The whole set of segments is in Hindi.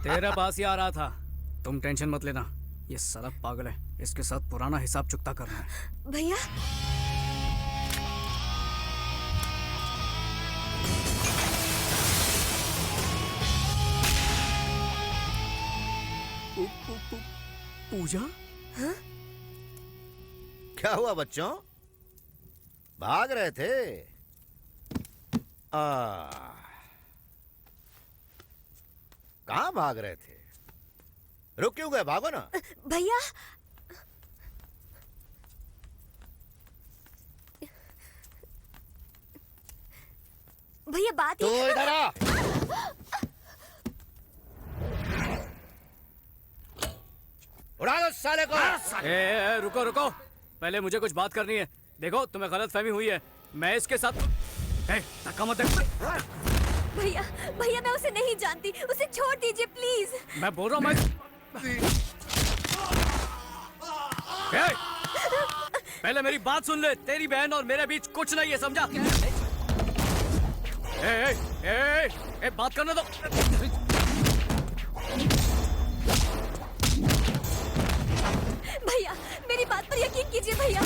तेरे पास ही आ रहा था। तुम टेंशन मत लेना, ये साला पागल है, इसके साथ पुराना हिसाब चुकता करना है। भैया पूजा? हाँ? क्या हुआ बच्चों, भाग रहे थे? कहाँ भाग रहे थे? रुक क्यों गए? भागो ना। भैया भैया बात तो ये इधर आ। उड़ा दो साले को। रुको रुको, पहले मुझे कुछ बात करनी है। देखो तुम्हें गलतफहमी हुई है, मैं इसके साथ। धक्का मत दे। भैया भैया मैं उसे नहीं जानती, उसे छोड़ दीजिए प्लीज। मैं बोल रहा हूँ पहले मेरी बात सुन ले। तेरी बहन और मेरे बीच कुछ नहीं है, समझा? बात करने दो। भैया मेरी बात पर यकीन कीजिए भैया।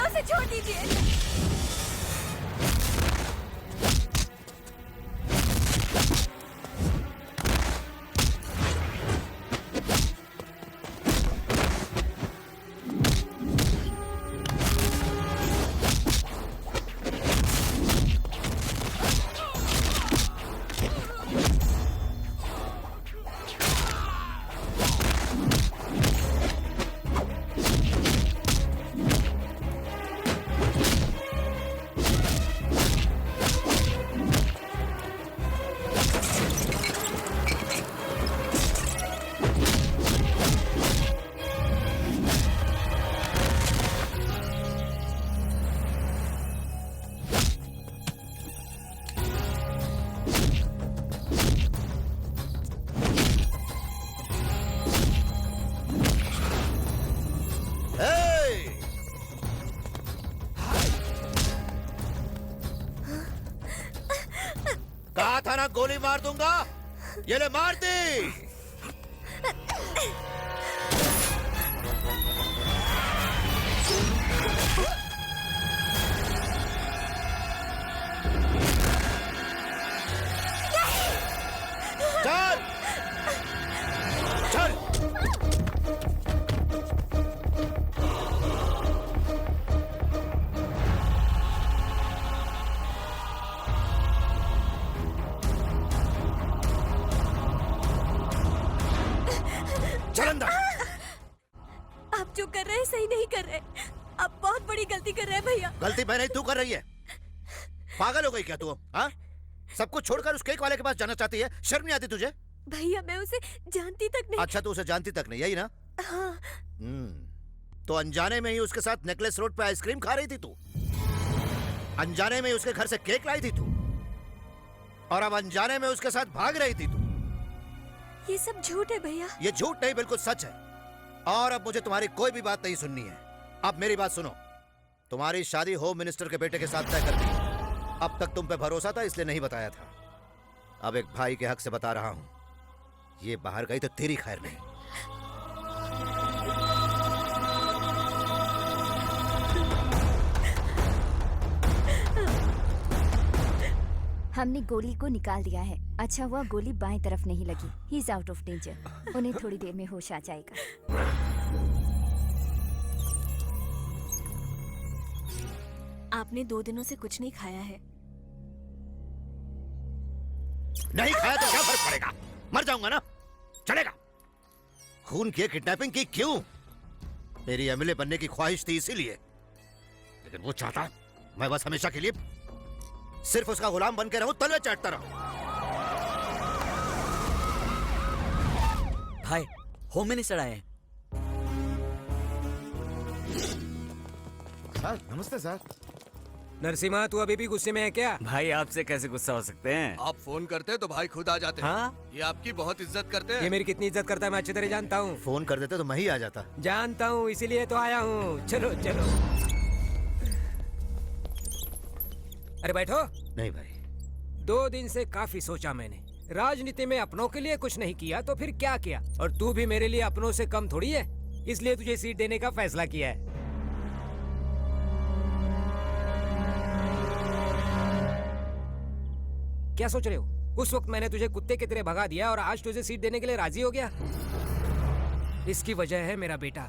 उसे छोड़ दीजिए। कहा था ना गोली मार दूंगा, ये ले मार दी। चल चल। आप जो कर रहे हैं सही नहीं कर रहे, आप बहुत बड़ी गलती कर रहे हैं भैया। गलती मैं नहीं, तू कर रही है। पागल हो गई क्या तू? हाँ, सब कुछ छोड़कर उस केक वाले के पास जाना चाहती है? शर्म नहीं आती तुझे? भैया मैं उसे जानती तक नहीं। अच्छा तू उसे जानती तक नहीं, यही ना? हाँ। तो अनजाने में ही उसके साथ नेकलेस रोड पे आइसक्रीम खा रही थी तू? अनजाने में उसके घर से केक लाई थी तू? और अब अनजाने में उसके साथ भाग रही थी तू? ये सब झूठ है भैया। ये झूठ नहीं, बिल्कुल सच है। और अब मुझे तुम्हारी कोई भी बात नहीं सुननी है। अब मेरी बात सुनो, तुम्हारी शादी होम मिनिस्टर के बेटे के साथ तय कर दी। अब तक तुम पे भरोसा था इसलिए नहीं बताया था, अब एक भाई के हक से बता रहा हूं, ये बाहर गई तो तेरी खैर नहीं। हमने गोली को निकाल दिया है, अच्छा हुआ गोली बाएं तरफ नहीं लगी। He is out of danger. उन्हें थोड़ी देर में होश आ जाएगा। आपने 2 दिनों से कुछ नहीं खाया है। नहीं खाया तो क्या फर्क पड़ेगा, मर जाऊंगा ना, चलेगा। खून की किडनैपिंग की क्यों? मेरी एमएलए बनने की ख्वाहिश थी इसीलिए, लेकिन वो चाहता मैं बस हमेशा के लिए सिर्फ उसका गुलाम बन के रहूं, तलवे चाटता रहूं। भाई, होम मिनिस्टर आए हैं। सर नमस्ते सर। नरसिम्हा, तू अभी भी गुस्से में है क्या? भाई आपसे कैसे गुस्सा हो सकते हैं? आप फोन करते तो भाई खुद आ जाते हैं। हाँ? ये आपकी बहुत इज्जत करते हैं। ये मेरी कितनी इज्जत करता है मैं अच्छी तरह जानता हूँ। फोन कर देते तो मैं ही आ जाता। जानता हूँ, इसीलिए तो आया हूँ। चलो चलो। अरे बैठो। नहीं भाई, 2 दिन से काफी सोचा मैंने। राजनीति में अपनों के लिए कुछ नहीं किया तो फिर क्या किया? और तू भी मेरे लिए अपनों से कम थोड़ी है, इसलिए तुझे सीट देने का फैसला किया है। क्या सोच रहे हो? उस वक्त मैंने तुझे कुत्ते की तरह भगा दिया और आज तुझे सीट देने के लिए राजी हो गया। इसकी वजह है मेरा बेटा।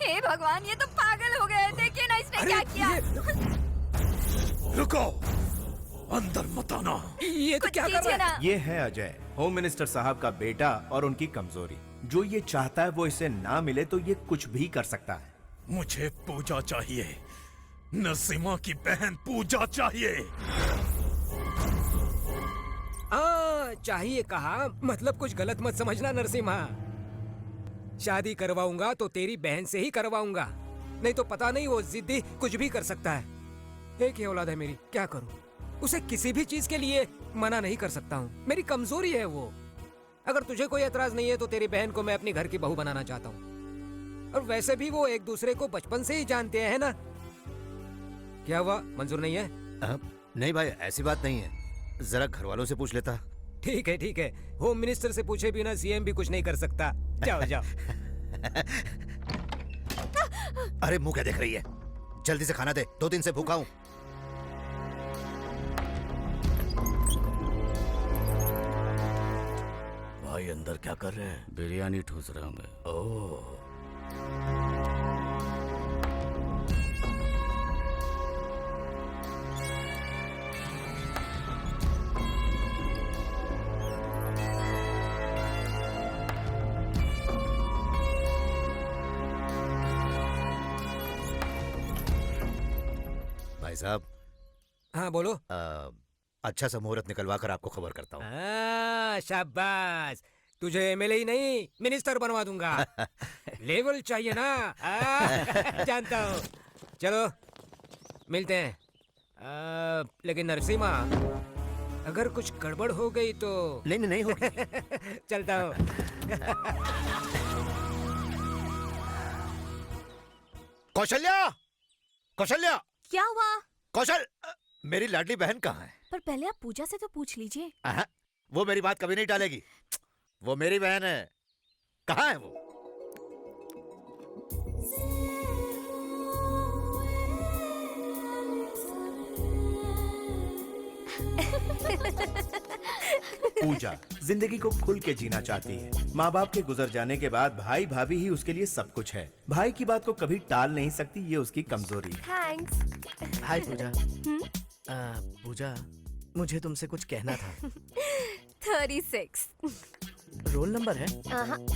हे भगवान, ये तो पागल हो गए। देखिए ना इसने क्या किया। रुको, अंदर मत आना। ये तो कुछ क्या कर कीजिए रहा है? ना। ये है अजय, होम मिनिस्टर साहब का बेटा, और उनकी कमजोरी। जो ये चाहता है वो इसे ना मिले तो ये कुछ भी कर सकता है। मुझे पूजा चाहिए, नरसिम्हा की बहन पूजा चाहिए। चाहिए कहा, मतलब कुछ गलत मत समझना नरसिम्हा। शादी करवाऊंगा तो तेरी बहन से ही करवाऊंगा, नहीं तो पता नहीं वो जिद्दी कुछ भी कर सकता है। एक ही औलाद है मेरी, क्या करूं? उसे किसी भी चीज के लिए मना नहीं कर सकता हूँ, मेरी कमजोरी है वो। अगर तुझे कोई एतराज नहीं है तो तेरी बहन को मैं अपनी घर की बहू बनाना चाहता हूँ। और वैसे भी वो एक दूसरे को बचपन से ही जानते हैं ना। क्या हुआ, मंजूर नहीं है? नहीं भाई, ऐसी बात नहीं है, जरा घर वालों से पूछ लेता। ठीक है ठीक है, होम मिनिस्टर से पूछे बिना सीएम भी कुछ नहीं कर सकता। जाओ जाओ। अरे मुंह क्या देख रही है, जल्दी से खाना दे, 2 दिन से भूखा हूँ। भाई अंदर क्या कर रहे हैं? बिरयानी ठूस रहा हूँ मैं। ओह, भाई साहब, हाँ बोलो। अच्छा सा मुहूर्त निकलवा कर आपको खबर करता हूँ। शाबाश, तुझे एमएलए ही नहीं मिनिस्टर बनवा दूंगा। लेवल चाहिए ना। जानता हूँ। चलो मिलते हैं। लेकिन नरसिम्हा, अगर कुछ गड़बड़ हो गई तो? नहीं नहीं नहीं होगी। चलता हूँ। कौशल्या, कौशल्या, क्या हुआ? कौशल, मेरी लाडली बहन कहाँ है? पर पहले आप पूजा से तो पूछ लीजिए। वो मेरी बात कभी नहीं टालेगी, वो मेरी बहन है। कहाँ है वो? पूजा जिंदगी को खुल के जीना चाहती है। माँ बाप के गुजर जाने के बाद भाई भाभी ही उसके लिए सब कुछ है। भाई की बात को कभी टाल नहीं सकती, ये उसकी कमजोरी है। थैंक्स। हाय पूजा। पूजा, मुझे तुमसे कुछ कहना था। 36 रोल नंबर है?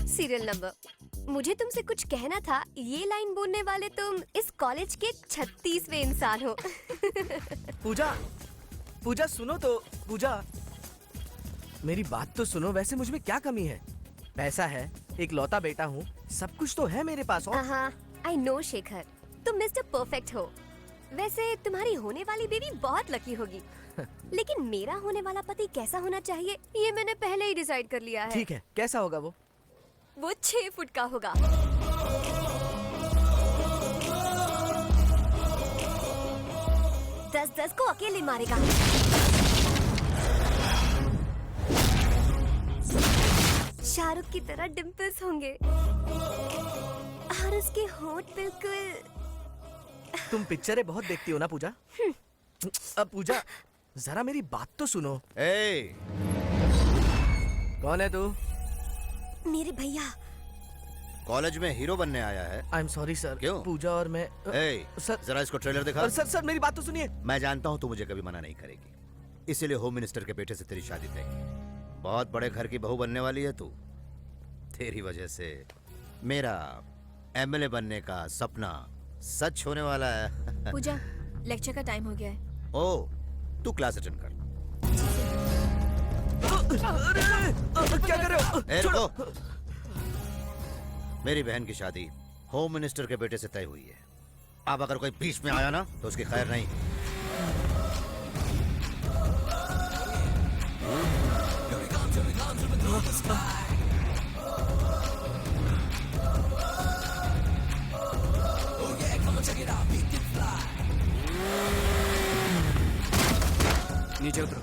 Serial number. मुझे तुमसे कुछ कहना था। ये लाइन बोलने वाले तुम इस कॉलेज के 36वें इंसान हो। पूजा, पूजा सुनो तो। पूजा, मेरी बात तो सुनो। वैसे मुझ में क्या कमी है? पैसा है, एक लौता बेटा हूँ, सब कुछ तो है मेरे पास। और आई नो शेखर, तुम मिस्टर परफेक्ट हो। वैसे तुम्हारी होने वाली बेबी बहुत लकी होगी। लेकिन मेरा होने वाला पति कैसा होना चाहिए ये मैंने पहले ही डिसाइड कर लिया है। ठीक है, कैसा होगा वो? वो 6 फुट का होगा। 10-10 को अकेले मारेगा। शाहरुख की तरह डिम्पल्स होंगे और उसके होंठ बिल्कुल। तुम पिक्चरें बहुत देखती हो ना पूजा? अब पूजा जरा मेरी बात तो सुनो। ए, कौन है तू? मेरे भैया। कॉलेज में हीरो बनने आया है? I am sorry sir. क्यों? पूजा और मैं ए, सर जरा इसको ट्रेलर दिखा। सर मेरी बात तो सुनिए। मैं जानता हूँ तू मुझे कभी मना नहीं करेगी, इसीलिए होम मिनिस्टर के बेटे से तेरी शादी तय की। बहुत बड़े घर की बहू बनने वाली है तू। तेरी वजह से मेरा एमएलए बनने का सपना सच होने वाला है। पूजा, लेक्चर का टाइम हो गया है। ओ, तू क्लास अटेंड कर। क्या कर रहे हो? ए, रुको। मेरी बहन की शादी होम मिनिस्टर के बेटे से तय हुई है। अब अगर कोई बीच में आया ना तो उसकी खैर नहीं। नीचे उतरो।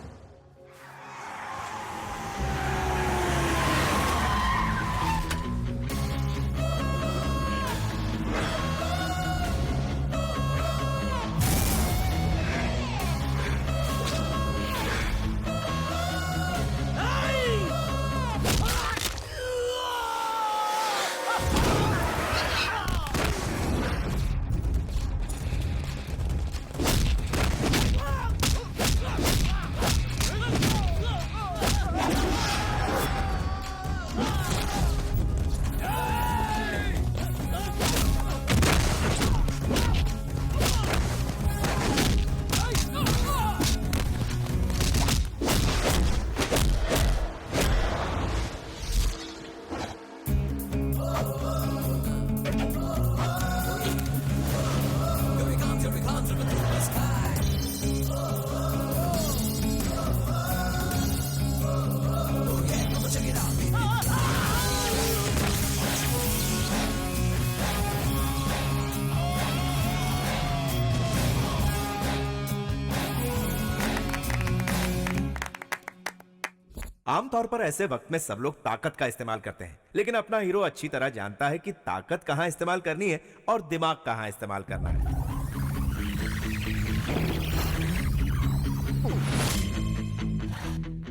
आमतौर पर ऐसे वक्त में सब लोग ताकत का इस्तेमाल करते हैं, लेकिन अपना हीरो अच्छी तरह जानता है कि ताकत कहां इस्तेमाल करनी है और दिमाग कहां इस्तेमाल करना है।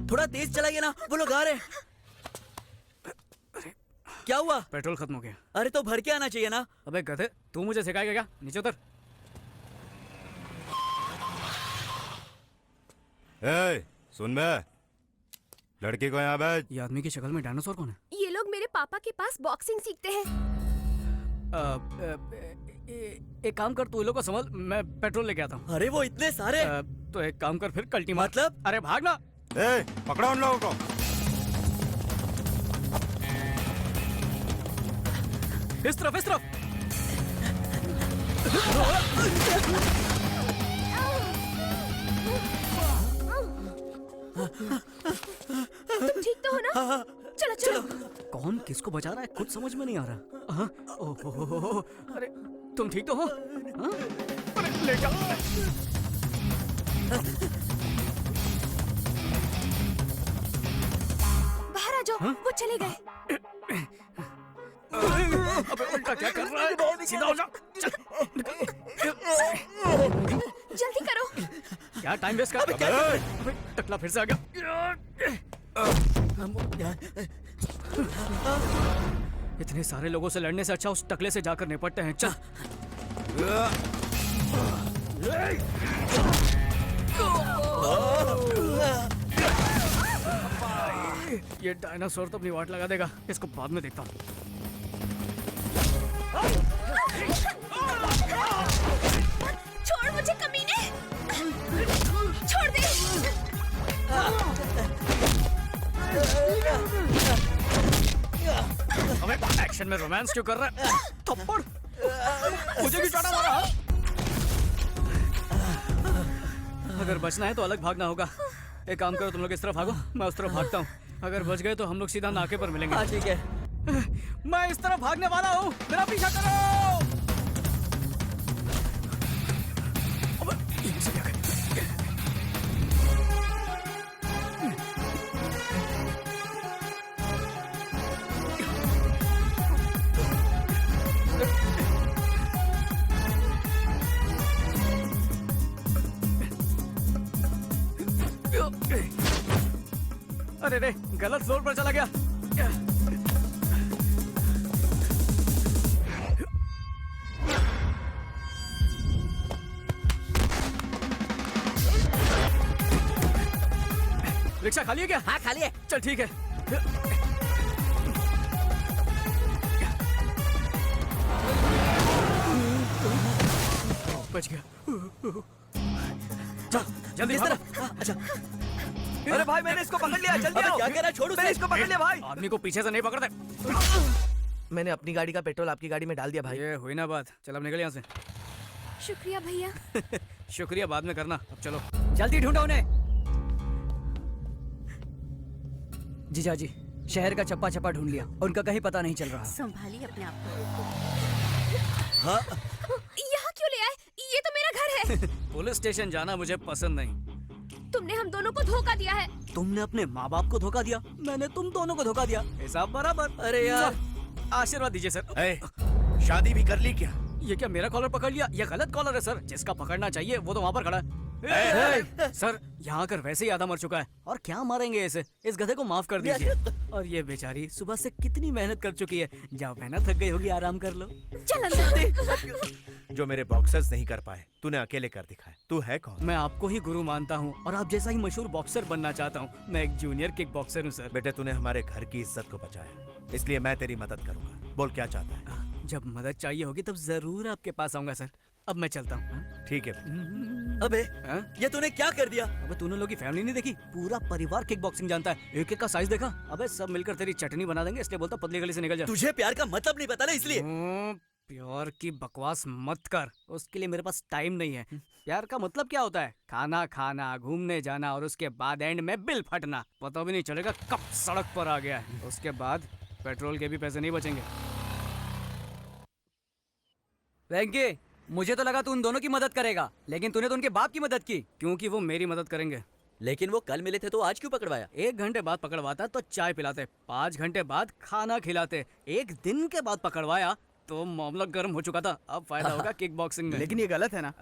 थोड़ा तेज चलाइए ना, वो लोग आ रहे हैं। क्या हुआ? पेट्रोल खत्म हो गया। अरे तो भर के आना चाहिए ना। अबे गधे, तू मुझे सिखाएगा क्या? नीचे उतर। ए, सुन बे, लड़की को यहाँ बैठ। ये आदमी की शक्ल में डायनासोर कौन है? ये लोग मेरे पापा के पास बॉक्सिंग सीखते हैं। एक काम कर, तू ये लोग को संभाल, मैं पेट्रोल लेके आता हूँ। अरे वो इतने सारे। तो एक काम कर फिर, कल्टी मार। मतलब? अरे भागना। ए, पकड़ो उन लोगों को। इस तरफ, इस तरफ। तुम ठीक तो हो ना? चलो चलो। कौन किसको बचा रहा है खुद समझ में नहीं आ रहा। हाँ? ओहो, अरे तुम ठीक तो हो? हाँ? अरे ले जाओ। बाहर आ जाओ। हाँ? वो चले गए। अबे उल्टा क्या कर रहा है? सीधा हो जा। जल्दी करो। क्या टाइम वेस्ट कर रहा है? अबे टकला फिर से आ गया। इतने सारे लोगों से लड़ने से अच्छा उस टकले से जाकर निपटते हैं। चल। ये डायनासोर तो अपनी वाट लगा देगा, इसको बाद में देखता हूँ। छोड़ मुझे कमीने, छोड़ दे। अबे एक्शन में रोमांस क्यों कर रहा है? थप्पड़ मुझे भी चाटा मारा। अगर बचना है तो अलग भागना होगा। एक काम करो, तुम लोग इस तरफ भागो, मैं उस तरफ भागता हूँ। अगर बच गए तो हम लोग सीधा नाके पर मिलेंगे। हाँ ठीक है। मैं इस तरफ भागने वाला हूँ, मेरा पीछा करो। अबे, ये से क्या है? अरे रे, गलत फ्लोर पर चला गया। रिक्शा खाली है क्या? हाँ खाली है। चल ठीक है। बच गया। चल जल्दी भागो। अच्छा अरे भाई मैंने इसको पकड़ लिया, जल्दी अबे आओ। क्या कह रहा है? छोड़ उसे। मैंने इसको पकड़ लिया भाई। आदमी को पीछे से नहीं पकड़ते। मैंने अपनी गाड़ी का पेट्रोल आपकी गाड़ी में डाल दिया भाई। ये हुई ना बात। चल अब निकल यहाँ से। शुक्रिया भैया। शुक्रिया बाद में करना, अब चलो। जल्दी ढूंढो उन्हें। जीजा जी, शहर का चप्पा चप्पा ढूंढ लिया, उनका कहीं पता नहीं चल रहा। संभालिए अपने आप को। हाँ यहाँ क्यों ले आए? ये तो मेरा घर है। पुलिस स्टेशन जाना मुझे पसंद नहीं। तुमने हम दोनों को धोखा दिया है। तुमने अपने माँ बाप को धोखा दिया, मैंने तुम दोनों को धोखा दिया। हिसाब बराबर। अरे यार। आशीर्वाद दीजिए सर। शादी भी कर ली क्या? ये क्या मेरा कॉलर पकड़ लिया? ये गलत कॉलर है सर। जिसका पकड़ना चाहिए वो तो वहाँ पर खड़ा है। सर यहाँ आकर वैसे ही आधा मर चुका है, और क्या मारेंगे इसे? इस गधे को माफ कर दीजिए। और ये बेचारी सुबह से कितनी मेहनत कर चुकी है। जाओ बहना, थक गई होगी, आराम कर लो। चल अंदर। जो मेरे बॉक्सर्स नहीं कर पाए तूने अकेले कर दिखाया। तू है कौन? मैं आपको ही गुरु मानता हूँ और आप जैसा ही मशहूर बॉक्सर बनना चाहता हूँ। मैं एक जूनियर किक बॉक्सर हूँ सर। बेटे तूने हमारे घर की इज्जत को बचाया, इसलिए मैं तेरी मदद करूंगा। बोल क्या चाहता है? जब मदद चाहिए होगी तब जरूर आपके पास आऊंगा सर। अब मैं चलता हूँ। ठीक है। अबे हाँ? ये तूने क्या कर दिया? अबे तूने लोग की फैमिली नहीं देखी? पूरा परिवार किक बॉक्सिंग जानता है। एक एक का साइज देखा? अबे सब मिलकर तेरी चटनी बना देंगे, इसलिए बोलता पतली गली से निकल जा। तुझे प्यार का मतलब नहीं पता ना, इसलिए। प्यार की बकवास मत कर, उसके लिए मेरे पास टाइम नहीं है। प्यार का मतलब क्या होता है? खाना खाना, घूमने जाना, और उसके बाद एंड में बिल फटना। पता भी नहीं चलेगा कब सड़क पर आ गया है। उसके बाद पेट्रोल के भी पैसे नहीं बचेंगे। वेंकी, मुझे तो लगा तू उन दोनों की मदद करेगा, लेकिन तूने तो उनके बाप की मदद की। क्योंकि वो मेरी मदद करेंगे। लेकिन वो कल मिले थे तो आज क्यों पकड़वाया? 1 घंटे बाद पकड़वाता तो चाय पिलाते, 5 घंटे बाद खाना खिलाते, 1 दिन के बाद पकड़वाया तो मामला गर्म हो चुका था। अब फायदा होगा किक बॉक्सिंग में। लेकिन ये गलत है ना?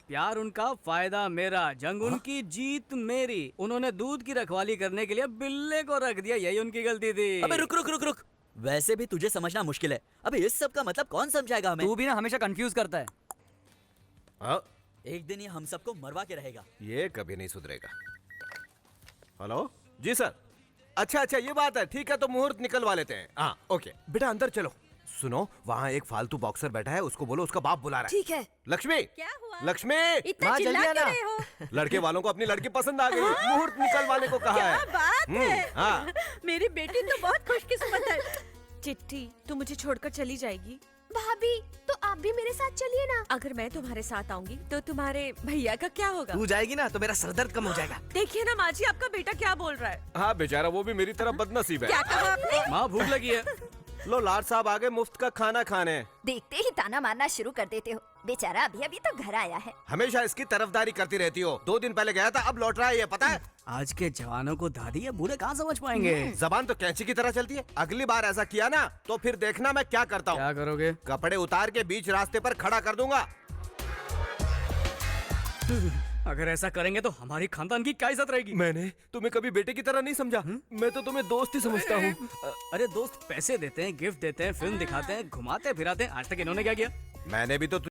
प्यार उनका, फायदा मेरा, जंग उनकी, जीत मेरी। उन्होंने दूध की रखवाली करने के लिए बिल्ले को रख दिया, यही उनकी गलती थी। अबे रुक रुक रुक रुक, वैसे भी तुझे समझना मुश्किल है। अबे इस सब का मतलब कौन समझाएगा हमें? तू भी ना हमेशा कंफ्यूज करता है। एक दिन ये हम सबको मरवा के रहेगा। ये कभी नहीं सुधरेगा। हेलो जी सर। अच्छा ये बात है। ठीक है तो मुहूर्त निकलवा लेते हैं। हाँ ओके बेटा अंदर चलो। सुनो वहाँ एक फालतू बॉक्सर बैठा है, उसको बोलो उसका बाप बुला रहा है। ठीक है। लक्ष्मी। क्या हुआ? लक्ष्मी। इतना चिल्ला क्यों रहे हो? लड़के वालों को अपनी लड़की पसंद आ गई। मुहूर्त निकलवाने को कहा है। क्या बात है? हाँ। मेरी बेटी तो बहुत खुशकिस्मत है। चिट्ठी, तू मुझे छोड़कर चली जाएगी? भाभी, तो आप भी मेरे साथ चलिए ना। अगर मैं तुम्हारे साथ आऊंगी तो तुम्हारे भैया का क्या होगा? तू जाएगी ना तो मेरा सरदर्द कम हो जाएगा। देखिए ना माँ जी, आपका बेटा क्या बोल रहा है। हाँ बेचारा वो भी मेरी तरह बदनसीब है। क्या कहा आपने? माँ भूख लगी है। लो लाड साहब आ गए मुफ्त का खाना खाने। देखते ही ताना मारना शुरू कर देते हो। बेचारा अभी अभी तो घर आया है। हमेशा इसकी तरफदारी करती रहती हो। 2 दिन पहले गया था, अब लौट रहा है, ये पता है? आज के जवानों को दादी या बूढ़े कहाँ समझ पाएंगे। जबान तो कैंची की तरह चलती है। अगली बार ऐसा किया ना तो फिर देखना मैं क्या करता हूँ। क्या करोगे? कपड़े उतार के बीच रास्ते पर खड़ा कर दूंगा। अगर ऐसा करेंगे तो हमारी खानदान की क्या इज्जत रहेगी? मैंने तुम्हें कभी बेटे की तरह नहीं समझा। मैं तो तुम्हें दोस्त ही समझता हूँ। अरे दोस्त पैसे देते हैं, गिफ्ट देते हैं, फिल्म दिखाते हैं, घुमाते फिराते हैं। आज तक इन्होंने क्या किया? मैंने भी तो